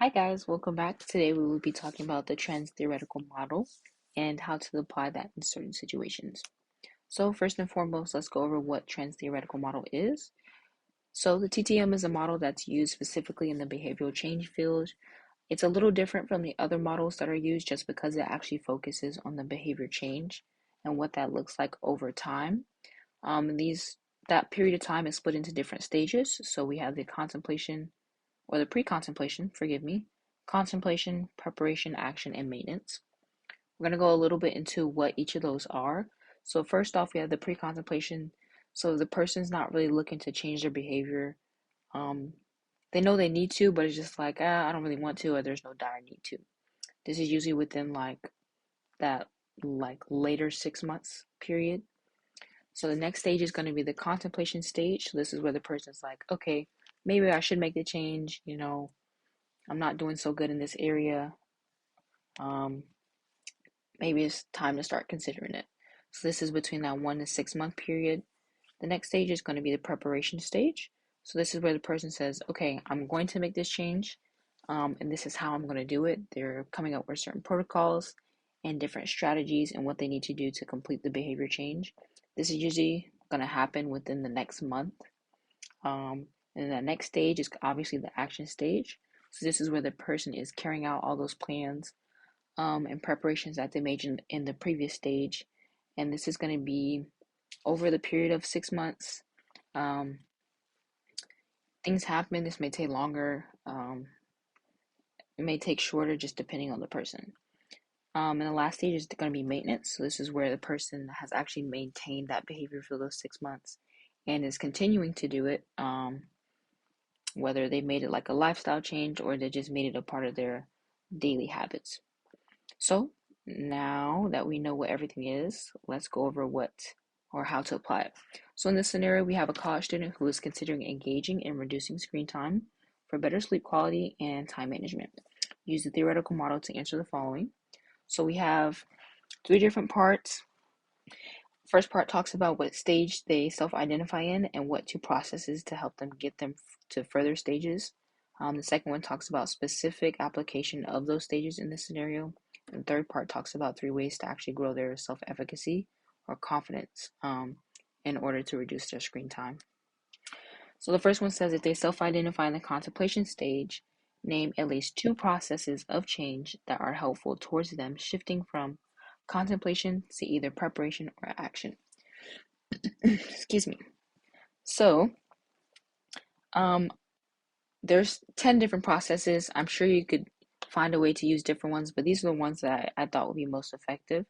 Hi guys, welcome back. Today we will be talking about the Transtheoretical Model and how to apply that in certain situations. So first and foremost, let's go over what Transtheoretical Model is. So the TTM is a model that's used specifically in the behavioral change field. It's a little different from the other models that are used just because it actually focuses on the behavior change and what that looks like over time. That period of time is split into different stages. So we have the contemplation or the pre-contemplation, forgive me, contemplation, preparation, action, and maintenance. We're going to go a little bit into what each of those are. So first off, we have the pre-contemplation. So the person's not really looking to change their behavior. Um, they know they need to, but it's just like, I don't really want to, or there's no dire need to. This is usually within that later 6 months period. So the next stage is going to be the contemplation stage. So this is where the person's like, okay, maybe I should make the change, I'm not doing so good in this area. Um, Maybe it's time to start considering it. So this is between that 1 to 6 month period. The next stage is going to be the preparation stage. So this is where the person says, okay, I'm going to make this change, and this is how I'm going to do it. They're coming up with certain protocols and different strategies and what they need to do to complete the behavior change. This is usually going to happen within the next month. And the next stage is obviously the action stage. So this is where the person is carrying out all those plans and preparations that they made in the previous stage. And this is going to be over the period of 6 months. Um, Things happen. This may take longer. It may take shorter, just depending on the person. And the last stage is going to be maintenance. So this is where the person has actually maintained that behavior for those 6 months and is continuing to do it. Whether they made it like a lifestyle change or they just made it a part of their daily habits. So now that we know what everything is, let's go over what or how to apply it. So in this scenario, we have a college student who is considering engaging in reducing screen time for better sleep quality and time management. Use the theoretical model to answer the following. So we have three different parts. First part talks about what stage they self-identify in and what two processes to help them get them to further stages. The second one talks about specific application of those stages in this scenario. And the third part talks about three ways to actually grow their self-efficacy or confidence in order to reduce their screen time. So the first one says if they self-identify in the contemplation stage, name at least two processes of change that are helpful towards them shifting from contemplation to either preparation or action. Excuse me. So, um, there's 10 different processes. I'm sure you could find a way to use different ones, but these are the ones that I thought would be most effective.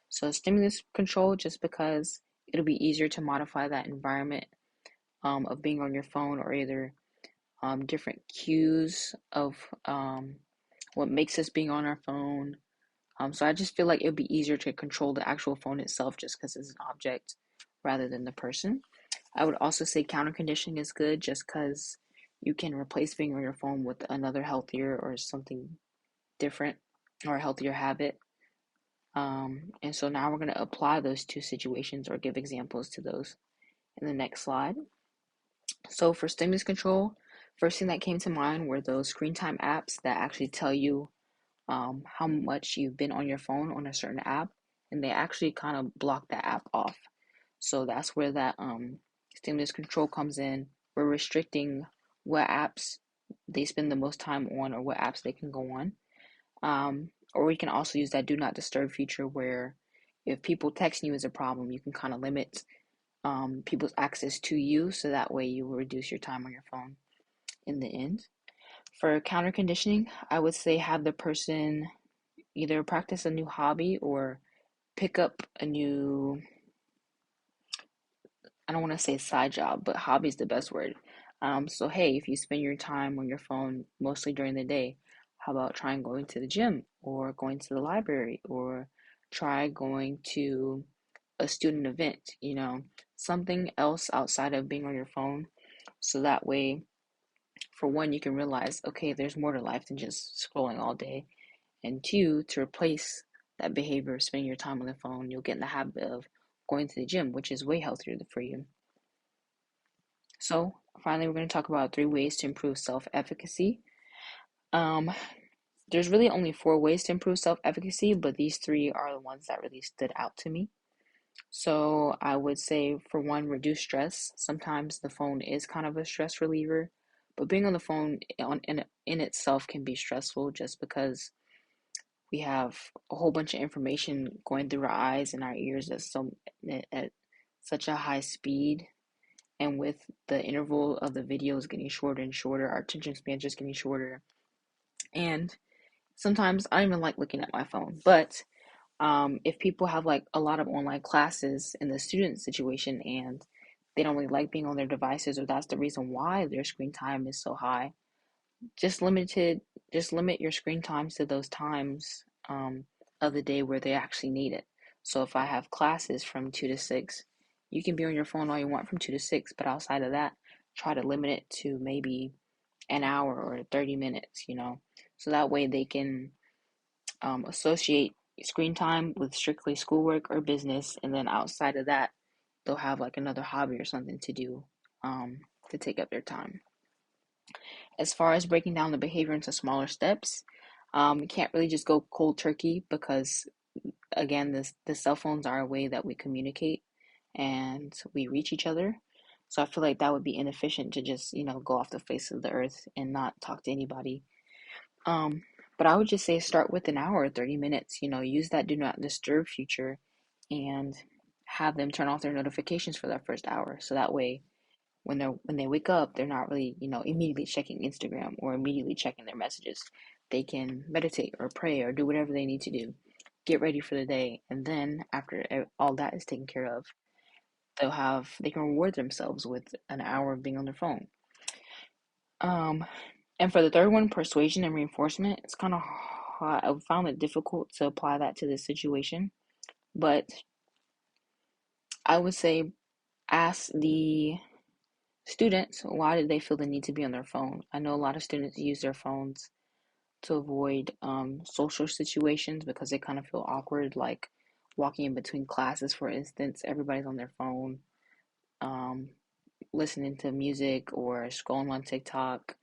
So, stimulus control, just because it'll be easier to modify that environment of being on your phone or either different cues of what makes us being on our phone. So I just feel like it would be easier to control the actual phone itself just because it's an object rather than the person. I would also say counter conditioning is good just because you can replace being on your phone with another healthier or something different or a healthier habit. And so now we're going to apply those two situations or give examples to those in the next slide. So for stimulus control, first thing that came to mind were those screen time apps that actually tell you how much you've been on your phone on a certain app, and they actually kind of block that app off. So that's where that stimulus control comes in. We're restricting what apps they spend the most time on or what apps they can go on. Or we can also use that do not disturb feature where if people texting you is a problem, you can kind of limit people's access to you so that way you will reduce your time on your phone in the end. For counter conditioning, I would say have the person either practice a new hobby or pick up a new, I don't want to say side job, but hobby is the best word. So, hey, if you spend your time on your phone mostly during the day, how about trying going to the gym or going to the library or try going to a student event, something else outside of being on your phone. So that way, for one, you can realize, okay, there's more to life than just scrolling all day. And two, to replace that behavior of spending your time on the phone, you'll get in the habit of going to the gym, which is way healthier for you. So, finally, we're going to talk about three ways to improve self efficacy. Um, there's really only four ways to improve self-efficacy, but these three are the ones that really stood out to me. So I would say, for one, reduce stress. Sometimes the phone is kind of a stress reliever, but being on the phone in itself can be stressful just because we have a whole bunch of information going through our eyes and our ears at such a high speed. And with the interval of the videos getting shorter and shorter, our attention span just getting shorter. And sometimes I don't even like looking at my phone. But if people have like a lot of online classes in the student situation and they don't really like being on their devices, or that's the reason why their screen time is so high, just limited just limit your screen times to those times of the day where they actually need it. So if I have classes from 2 to 6, you can be on your phone all you want from 2 to 6, but outside of that, try to limit it to maybe an hour or 30 minutes, so that way they can associate screen time with strictly schoolwork or business, and then outside of that, they'll have like another hobby or something to do to take up their time. As far as breaking down the behavior into smaller steps, you can't really just go cold turkey because, again, the cell phones are a way that we communicate and we reach each other. So I feel like that would be inefficient to just, go off the face of the earth and not talk to anybody. Um, but I would just say start with an hour or 30 minutes, use that do not disturb feature and have them turn off their notifications for that first hour. So that way when they wake up, they're not really, immediately checking Instagram or immediately checking their messages. They can meditate or pray or do whatever they need to do, get ready for the day, and then after all that is taken care of, they can reward themselves with an hour of being on their phone. Um, and for the third one, persuasion and reinforcement, it's kind of hard. I found it difficult to apply that to this situation, but I would say ask the students, why did they feel the need to be on their phone? I know a lot of students use their phones to avoid social situations because they kind of feel awkward, like walking in between classes, for instance. Everybody's on their phone, um, listening to music or scrolling on TikTok.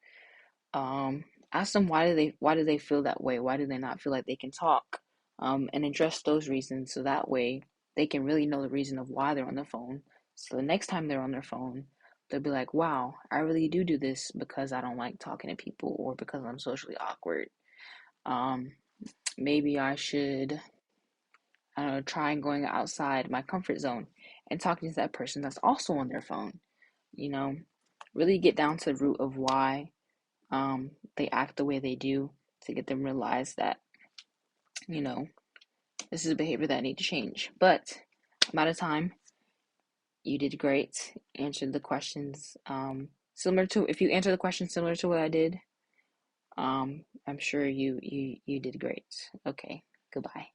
Um, Ask them why do they feel that way? Why do they not feel like they can talk? And address those reasons so that way they can really know the reason of why they're on the phone. So the next time they're on their phone, they'll be like, wow, I really do this because I don't like talking to people or because I'm socially awkward. Um, Maybe I should, I don't know, try going outside my comfort zone and talking to that person that's also on their phone. You know, really get down to the root of why they act the way they do to get them to realize that, you know, this is a behavior that I need to change. But I'm out of time. You did great. Answered the questions similar to, if you answer the questions similar to what I did, I'm sure you did great. Okay, goodbye.